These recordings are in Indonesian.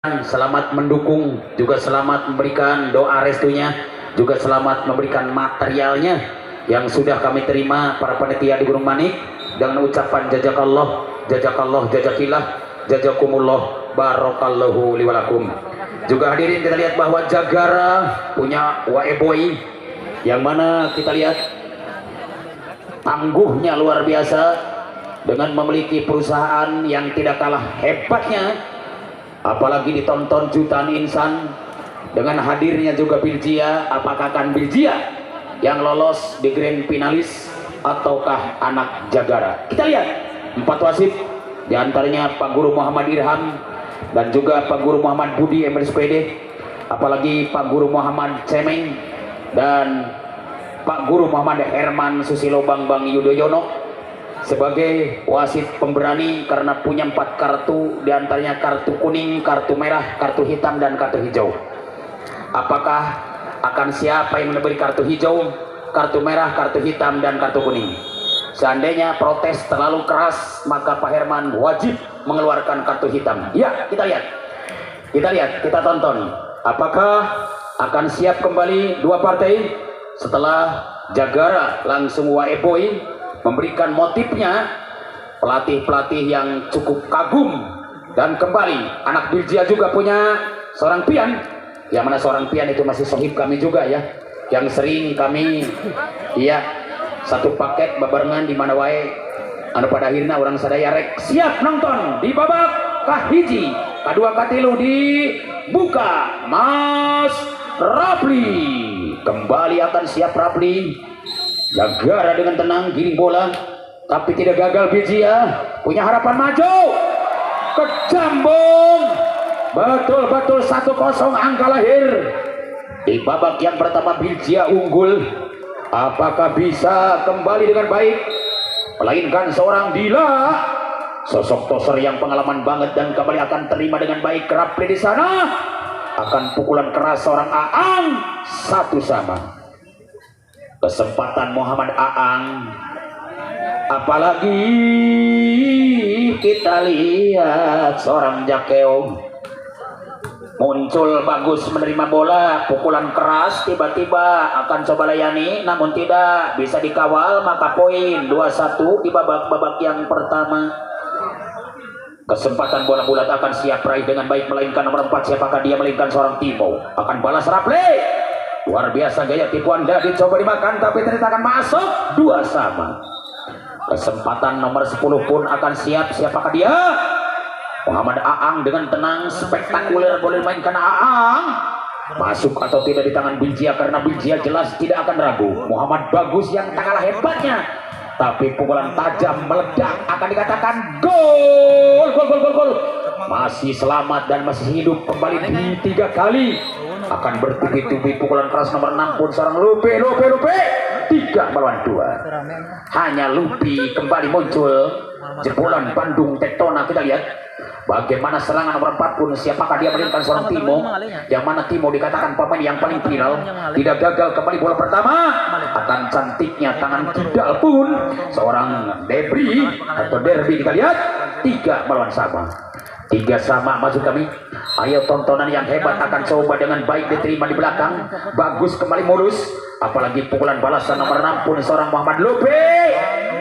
selamat mendukung, juga selamat memberikan doa restunya, juga selamat memberikan materialnya yang sudah kami terima para panitia di Gunung Manik dengan ucapan jazakallah, jazakallah, jazakillah, jazakumullah, barakallahu liwalakum. Juga hadirin, kita lihat bahwa Jagara punya Waeboy yang mana kita lihat tangguhnya luar biasa dengan memiliki perusahaan yang tidak kalah hebatnya, apalagi ditonton jutaan insan. Dengan hadirnya juga Biljia, apakah akan Biljia yang lolos di grand finalis ataukah anak Jagara? Kita lihat 4 wasit, diantaranya Pak Guru Muhammad Irham dan juga Pak Guru Muhammad Budi MSPD, apalagi Pak Guru Muhammad Cemeng dan Pak Guru Muhammad Herman Susilo Bambang Yudhoyono sebagai wasit pemberani karena punya 4 kartu, diantaranya kartu kuning, kartu merah, kartu hitam, dan kartu hijau. Apakah akan siapa yang memberi kartu hijau, kartu merah, kartu hitam, dan kartu kuning? Seandainya protes terlalu keras, maka Pak Herman wajib mengeluarkan kartu hitam. Ya, kita lihat, kita tonton. Apakah akan siap kembali dua partai setelah Jagara langsung Waeboy memberikan motifnya, pelatih-pelatih yang cukup kagum. Dan kembali anak Biljia juga punya seorang pian, yang mana seorang pian itu masih sohib kami juga ya, yang sering kami satu paket babarengan di mana wae anu pada akhirnya orang sadaya rek siap nonton di babak kahiji kadua katilu dibuka. Mas Rapli kembali akan siap. Rapli Jagara dengan tenang giring bola, tapi tidak gagal. Biljia punya harapan maju, kejambung, betul-betul 1-0 angka lahir di babak yang pertama. Biljia unggul. Apakah bisa kembali dengan baik, melainkan seorang Dila, sosok toser yang pengalaman banget, dan kembali akan terima dengan baik. Rapli di sana akan pukulan keras seorang Aang, 1-1. Kesempatan Muhammad Aang, apalagi kita lihat seorang Jakeo muncul bagus menerima bola, pukulan keras tiba-tiba akan coba layani, namun tidak bisa dikawal, maka poin 2-1 di babak yang pertama. Kesempatan bola bulat akan siap raih dengan baik, melainkan nomor 4, siapakah dia, melainkan seorang Timo akan balas. Rapli luar biasa, gaya tipu Anda dicoba dimakan, tapi ternyata akan masuk 2-2. Kesempatan nomor 10 pun akan siap, siapakah dia? Muhammad Aang dengan tenang, spektakuler, boleh mainkan Aang, masuk atau tidak di tangan Biljia, karena Biljia jelas tidak akan ragu. Muhammad bagus yang tak kalah hebatnya, tapi pukulan tajam meledak, akan dikatakan gol. Masih selamat dan masih hidup kembali di 3 kali. Akan bertubi-tubi pukulan keras nomor 6 pun seorang Lupi 3-2. Hanya Lupi kembali muncul, jebolan Bandung Tektona. Kita lihat bagaimana serangan nomor 4 pun, siapakah dia, melainkan seorang Timo, yang mana Timo dikatakan pemain yang paling viral. Tidak gagal kembali bola pertama, akan cantiknya tangan kidal pun seorang Derby. Kita lihat 3-3 maksud kami. Ayo, tontonan yang hebat akan coba dengan baik diterima di belakang, bagus kembali mulus, apalagi pukulan balasan nomor 6 pun seorang Muhammad Lupi.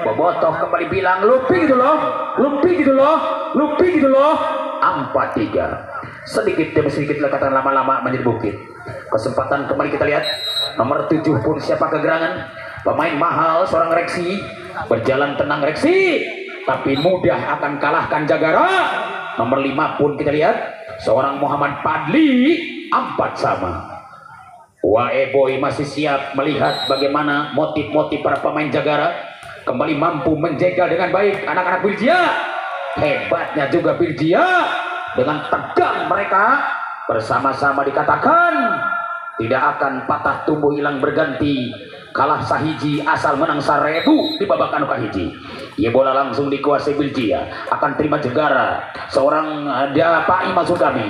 Bobotoh kembali bilang Lupi gitu loh. 4-3. Sedikit demi sedikit lekatan lama-lama menjadi bukit. Kesempatan kembali, kita lihat nomor 7 pun siapa kegerangan, pemain mahal seorang Reksi. Berjalan tenang Reksi, tapi mudah akan kalahkan Jagara. Nomor 5 pun kita lihat seorang Muhammad Padli, 4-4. Waeboy masih siap melihat bagaimana motif-motif para pemain Jagara, kembali mampu menjegal dengan baik anak-anak Biljia. Hebatnya juga Biljia, dengan tegang mereka bersama-sama dikatakan tidak akan patah tumbuh hilang berganti. Kalah sahiji asal menang 1000 di babak anu kahiji. Ia bola langsung dikuasai Biljia, akan terima Jagara. Seorang ada Pak I masuk kami.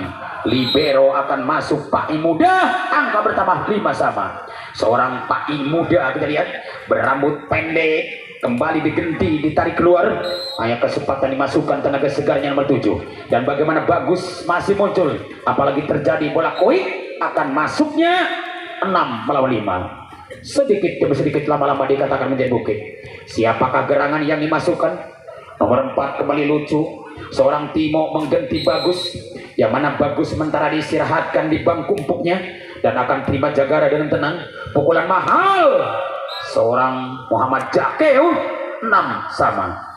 Libero akan masuk Pak I muda, angka bertambah 5-5. Seorang Pak I muda kita lihat berambut pendek, kembali digenti, ditarik keluar. Hanya kesempatan dimasukkan tenaga segarnya nomor 7. Dan bagaimana bagus masih muncul, apalagi terjadi bola koin akan masuknya 6 melawan 5. Sedikit demi sedikit lama-lama dikatakan menjadi bukit. Siapakah gerangan yang dimasukkan? Nomor 4 kembali lucu. Seorang Timo mengganti Bagus, yang mana Bagus sementara diistirahatkan di bangku empuknya dan akan terima Jagara dengan tenang. Pukulan mahal seorang Muhammad Jakeu 6 sama.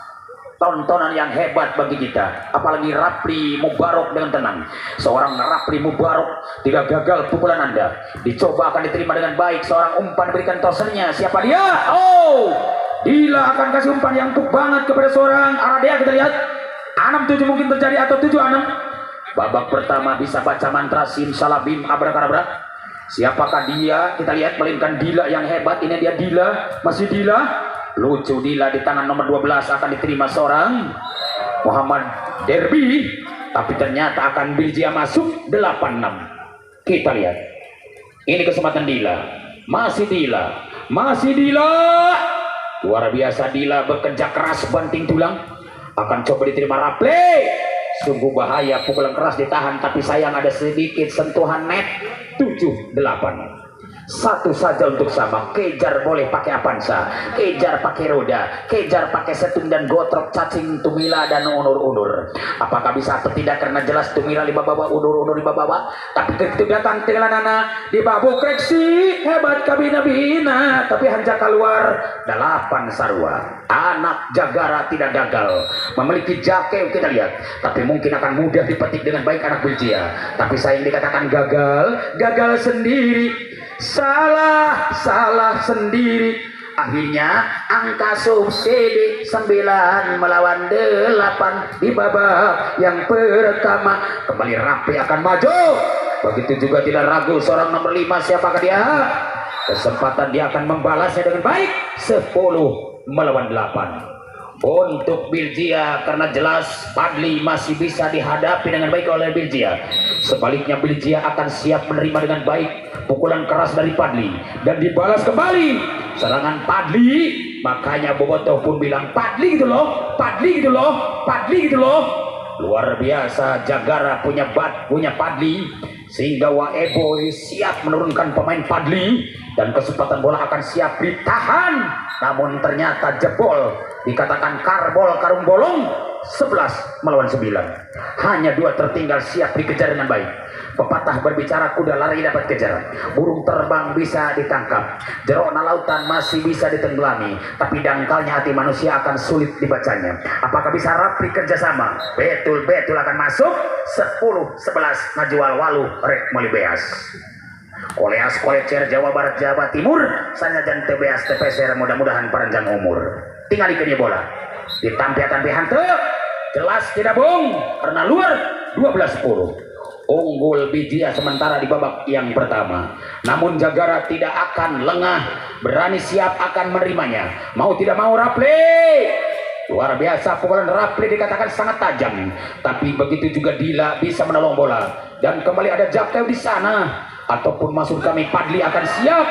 Tontonan yang hebat bagi kita, apalagi Rapli Mubarok dengan tenang. Seorang Rapli Mubarok tidak gagal pukulan Anda, dicoba akan diterima dengan baik. Seorang umpan berikan tosernya, siapa dia? Oh, Dila akan kasih umpan yang empuk banget kepada seorang Aradia. Kita lihat 6-7 mungkin terjadi atau 7-6. Babak pertama bisa baca mantra simsalabim abrakadabra. Siapakah dia? Kita lihat, melainkan Dila yang hebat. Ini dia Dila, masih Dila. Lucu Dila di tangan nomor 12 akan diterima seorang Muhammad Derby, tapi ternyata akan Biljia masuk 8-6. Kita lihat, ini kesempatan Dila, masih Dila, masih Dila. Luar biasa Dila bekerja keras banting tulang, akan coba diterima Rapli. Sungguh bahaya, pukulan keras ditahan, tapi sayang ada sedikit sentuhan net. 7-8. Satu saja untuk sama. Kejar boleh pakai Avanza, kejar pakai roda, kejar pakai setung dan gotrok, cacing, tumila dan unur-unur. Apakah bisa atau tidak? Karena jelas tumila di bawah, unur-unur di bawah. Tapi begitu datang telanana di bawah kreksi hebat kabina-bina, tapi hanja keluar 8 sarwa. Anak Jagara tidak gagal, memiliki Jakeu kita lihat, tapi mungkin akan mudah dipetik dengan baik anak Biljia. Tapi sayang dikatakan gagal sendiri. Salah sendiri. Akhirnya angka subsidi 9 melawan 8 di babak yang pertama. Kembali Rapli akan maju. Begitu juga tidak ragu seorang nomor 5, siapakah dia? Kesempatan dia akan membalasnya dengan baik. 10 melawan 8 untuk Biljia, karena jelas Padli masih bisa dihadapi dengan baik oleh Biljia. Sebaliknya Biljia akan siap menerima dengan baik pukulan keras dari Padli dan dibalas kembali serangan Padli. Makanya Bobotoh pun bilang Padli gitu loh, Padli gitu loh, Padli gitu loh. Luar biasa Jagara punya Padli, sehingga Waebo siap menurunkan pemain Padli dan kesempatan bola akan siap ditahan, namun ternyata jebol, dikatakan karbol karung bolong. 11 melawan 9. Hanya 2 tertinggal, siap dikejar dengan baik. Pepatah berbicara, kuda lari dapat kejar, burung terbang bisa ditangkap, jerona lautan masih bisa ditenggelami, tapi dangkalnya hati manusia akan sulit dibacanya. Apakah bisa Rapli kerjasama? Betul-betul akan masuk. 10-11 ngajual walu rek molibeas. Koleas kolecer Jawa Barat Jawa Timur sanyajan TBS TPSR, mudah-mudahan panjang umur. Tinggal ikannya bola ditampil-tampil hante, jelas tidak bohong karena luar 12-10. Unggul Biljia sementara di babak yang pertama, namun Jagara tidak akan lengah, berani siap akan menerimanya. Mau tidak mau Rapli, luar biasa pukulan Rapli dikatakan sangat tajam, tapi begitu juga Dila bisa menolong bola dan kembali ada Jakeu di sana. Ataupun maksud kami Padli akan siap,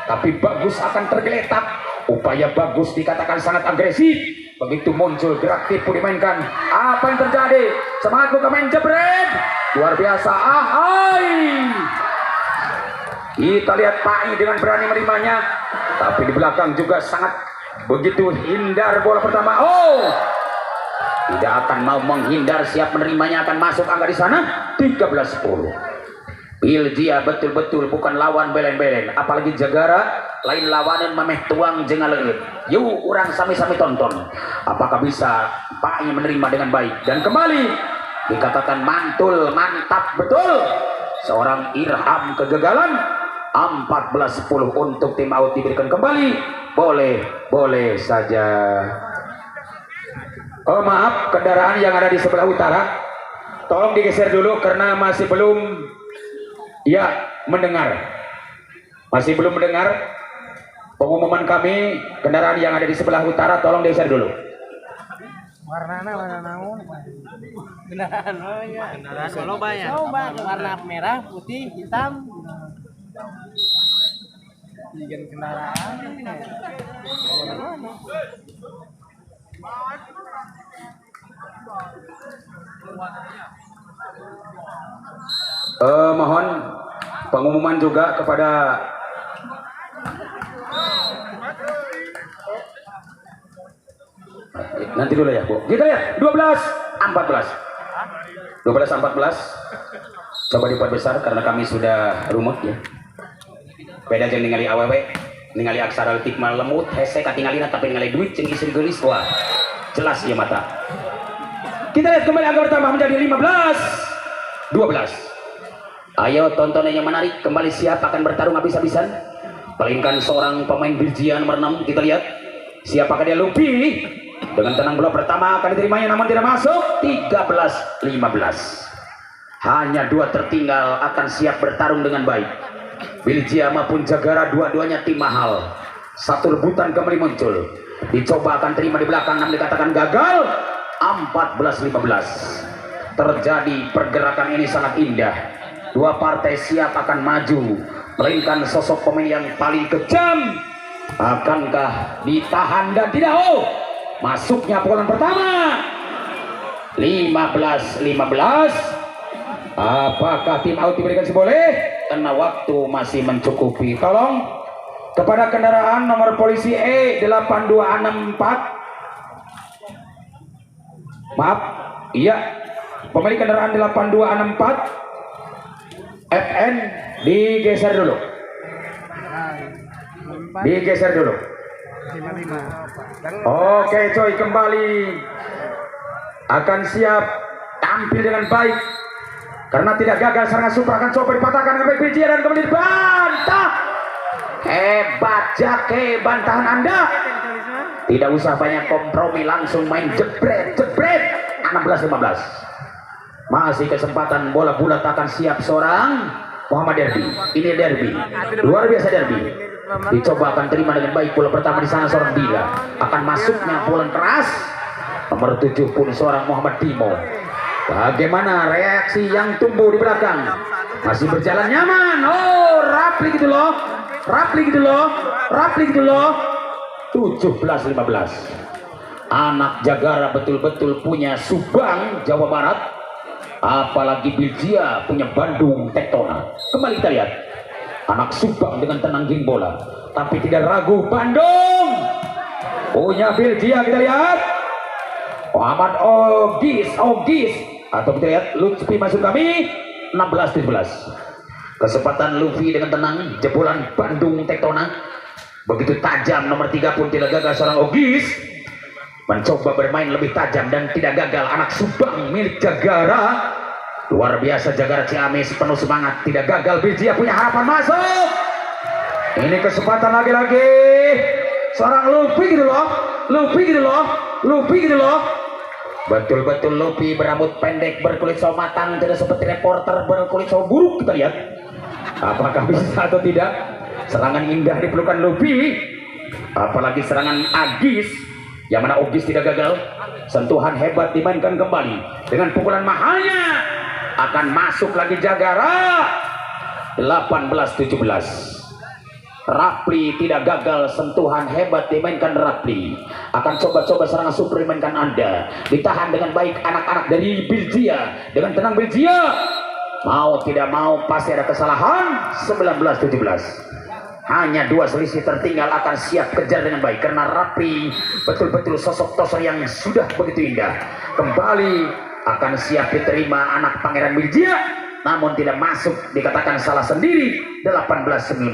tapi Bagus akan tergeletak. Upaya Bagus dikatakan sangat agresif. Begitu muncul gerak tipu dimainkan, apa yang terjadi? Semangat buka main jebret, luar biasa. Ahai, kita lihat Pai dengan berani menerimanya, tapi di belakang juga sangat begitu hindar bola pertama. Oh, tidak akan mau menghindar, siap menerimanya, akan masuk angka di sana. 13-10. Biljia betul-betul bukan lawan belen-belen, apalagi Jagara lain lawanan memeh tuang jengal leut. Yuk orang sami-sami tonton apakah bisa Pak menerima dengan baik. Dan kembali dikatakan mantul, mantap betul seorang Irham kegagalan. 14-10 untuk tim out diberikan kembali. Boleh saja. Oh maaf, kendaraan yang ada di sebelah utara tolong digeser dulu karena masih belum mendengar. Masih belum mendengar pengumuman kami. Kendaraan yang ada di sebelah utara tolong digeser dulu. Warna naon? Kendaraan Solo banyak. Warna merah, putih, hitam. Tiga kendaraan. Mohon pengumuman juga kepada nanti dulu ya Bu. Kita lihat 12-14. 12-14. Coba diperbesar karena kami sudah rumut ya. Beda aja ningali awewe, ningali aksara letik mal lemut, hese katingalina tapi ningali duit jeung istri geulis wah. Jelas ya mata. Kita lihat kembali angka bertambah menjadi 15-12. Ayo tontonan yang menarik, kembali siap akan bertarung habis-habisan. Palingkan seorang pemain Belgia nomor 6, kita lihat. Siapakah dia? Lupi. Dengan tenang bola pertama akan diterimanya namun tidak masuk. 13-15. Hanya 2 tertinggal akan siap bertarung dengan baik. Belgia maupun Jagara dua-duanya tim mahal. Satu rebutan kembali muncul. Dicoba akan terima di belakang namun dikatakan gagal. 14-15. Terjadi pergerakan ini sangat indah. 2 partai siap akan maju, melainkan sosok pemain yang paling kejam akankah ditahan dan tidak? Oh, masuknya pukulan pertama 15-15. Apakah tim out diberikan si boleh? Karena waktu masih mencukupi. Tolong kepada kendaraan nomor polisi E8264, maaf, iya, pemilik kendaraan 8264 FN digeser dulu. Digeser dulu. Oke coy, kembali akan siap tampil dengan baik karena tidak gagal serangan super akan coba dipatahkan dengan baik Belgia dan kemudian dibantah. Hebat Jake, bantahan Anda. Tidak usah banyak kompromi, langsung main jebret. 16-15. Masih kesempatan bola bulat akan siap seorang Muhammad Derby. Ini derby, luar biasa derby. Dicoba akan terima dengan baik bola pertama di sana seorang Dila. Akan masuknya bola keras nomor 7 pun seorang Muhammad Timo. Bagaimana reaksi yang tumbuh di belakang? Masih berjalan nyaman. Oh, Rapli gitu loh. 17-15. Anak Jagara betul-betul punya Subang, Jawa Barat. Apalagi Belgia punya Bandung, Tektona. Kembali kita lihat anak Subang dengan tenang geng bola, tapi tidak ragu Bandung punya Belgia. Kita lihat Muhammad Ogis atau kita lihat Lutfi masuk kami 16-17. Kesempatan Lutfi dengan tenang, jebolan Bandung Tektona begitu tajam. Nomor 3 pun tidak gagal. Seorang Ogis mencoba bermain lebih tajam dan tidak gagal. Anak Subang milik Jagara, luar biasa. Jagara Ciamis penuh semangat, tidak gagal. Belgia punya harapan masuk. Ini kesempatan lagi-lagi seorang Lupi gitu loh. Betul-betul Lupi berambut pendek, berkulit sawo matang, tidak seperti reporter berkulit sawo buruk. Kita lihat apakah bisa atau tidak. Serangan indah dipelukan Lupi, apalagi serangan Agis yang mana Ogis tidak gagal. Sentuhan hebat dimainkan kembali dengan pukulan mahalnya. Akan masuk lagi Jagara 18-17. Rapli tidak gagal. Sentuhan hebat dimainkan Rapli. Akan coba-coba serangan super dimainkan Anda. Ditahan dengan baik anak-anak dari Belgia. Dengan tenang Belgia. Mau tidak mau pasti ada kesalahan. 19-17. Hanya 2 selisih tertinggal akan siap kejar dengan baik karena Rapli betul-betul sosok tosor yang sudah begitu indah. Kembali akan siap diterima anak Pangeran Belgia, namun tidak masuk, dikatakan salah sendiri. 18-19.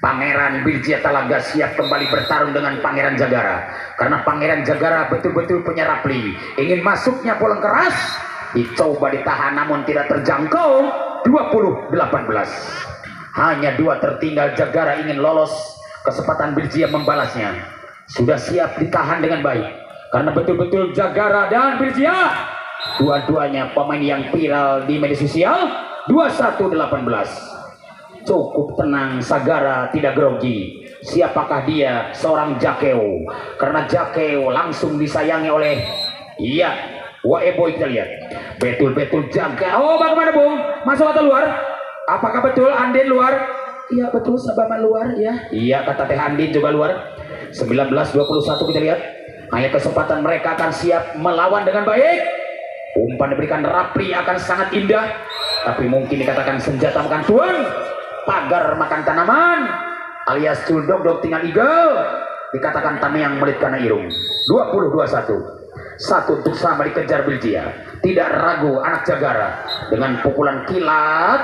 Pangeran Belgia Talaga siap kembali bertarung dengan Pangeran Jagara karena Pangeran Jagara betul-betul punya Rapli. Ingin masuknya bola keras, dicoba ditahan namun tidak terjangkau. 20-18. Hanya 2 tertinggal. Jagara ingin lolos, kesempatan Belgia membalasnya. Sudah siap ditahan dengan baik karena betul-betul Jagara dan Belgia dua-duanya pemain yang viral di media sosial. 21-18. Cukup tenang, Sagara tidak grogi. Siapakah dia? Seorang Jakeo. Karena Jakeo langsung disayangi oleh Waeboy. Kita lihat betul-betul Jakeo. Oh, bagaimana Bung? Masuk atau luar? Apakah betul Andin luar? Iya betul, Sabama luar ya. Iya kata Teh Andin juga luar. 19-21 kita lihat. Hanya kesempatan mereka akan siap melawan dengan baik. Umpan diberikan rapi akan sangat indah, tapi mungkin dikatakan senjata makan tuan, pagar makan tanaman, alias culdog tinggal eagle, dikatakan Tamiang melit karena irung. 20-21. Satu untuk sama dikejar Belgia. Tidak ragu anak Jagara dengan pukulan kilat,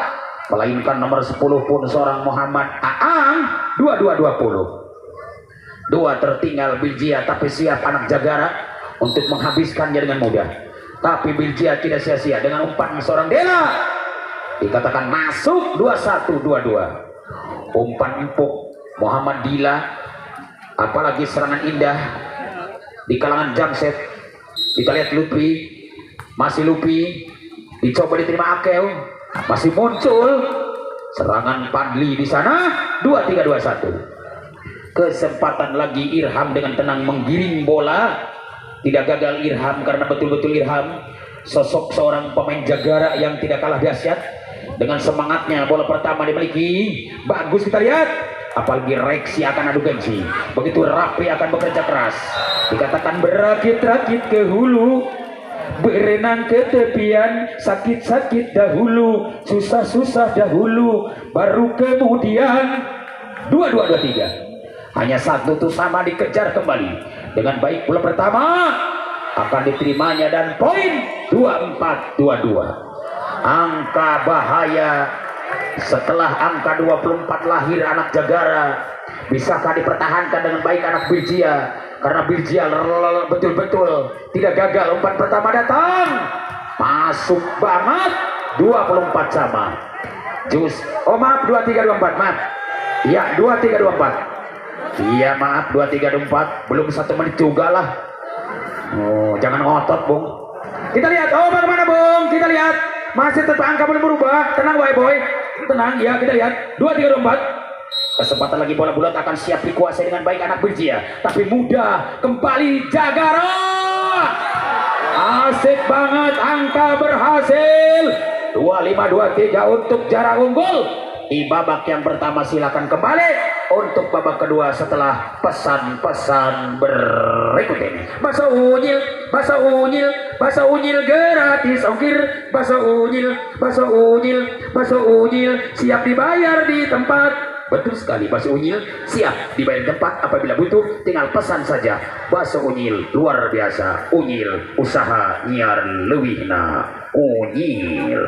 melainkan nomor 10 pun seorang Muhammad Aang. 22-20. Dua tertinggal Belgia, tapi siap anak Jagara untuk menghabiskannya dengan mudah. Tapi Belgia tidak sia-sia dengan umpan seorang Dela, dikatakan masuk. 21-22. Umpan empuk Muhammad Dila, apalagi serangan indah di kalangan Jamset. Kita lihat Lupi, masih Lupi, dicoba diterima Akel, masih muncul serangan Padli di sana. 23-21. Kesempatan lagi Irham dengan tenang menggiring bola. Tidak gagal Irham karena betul-betul Irham sosok seorang pemain Jagara yang tidak kalah dahsyat. Dengan semangatnya bola pertama dimiliki, bagus kita lihat. Apalagi reaksi akan adu gengsi, begitu rapi akan bekerja keras, dikatakan berakit-rakit ke hulu, berenang ke tepian, sakit-sakit dahulu, susah-susah dahulu, baru kemudian. 22-23. Hanya satu tuh sama dikejar kembali dengan baik. Bola pertama akan diterimanya dan poin. 24-22. Angka bahaya setelah angka 24 lahir anak Jagara. Bisakah dipertahankan dengan baik anak Belgia? Karena Belgia betul-betul tidak gagal. Umpan pertama datang, masuk banget. 24 sama. Jus, oh maaf, 23-24, maaf. Ya, 23-24. Iya maaf, 23-24. Belum 1 menit juga lah. Oh, jangan ngotot Bung. Kita lihat, oh bagaimana Bung? Kita lihat, masih tetap angka belum berubah. Tenang boy. Tenang ya, kita lihat 23-24. Kesempatan lagi bola bulat akan siap dikuasai dengan baik anak Belgia, tapi mudah kembali Jagara. Asik banget, angka berhasil. 25-23 untuk jarak unggul di babak yang pertama. Silakan kembali untuk babak kedua setelah pesan-pesan berikut ini. Bakso unyil gratis ongkir. Bakso unyil siap dibayar di tempat. Betul sekali, bakso unyil siap dibayar di tempat. Apabila butuh tinggal pesan saja. Bakso unyil luar biasa. Unyil usaha nyiar leuwihna unyil.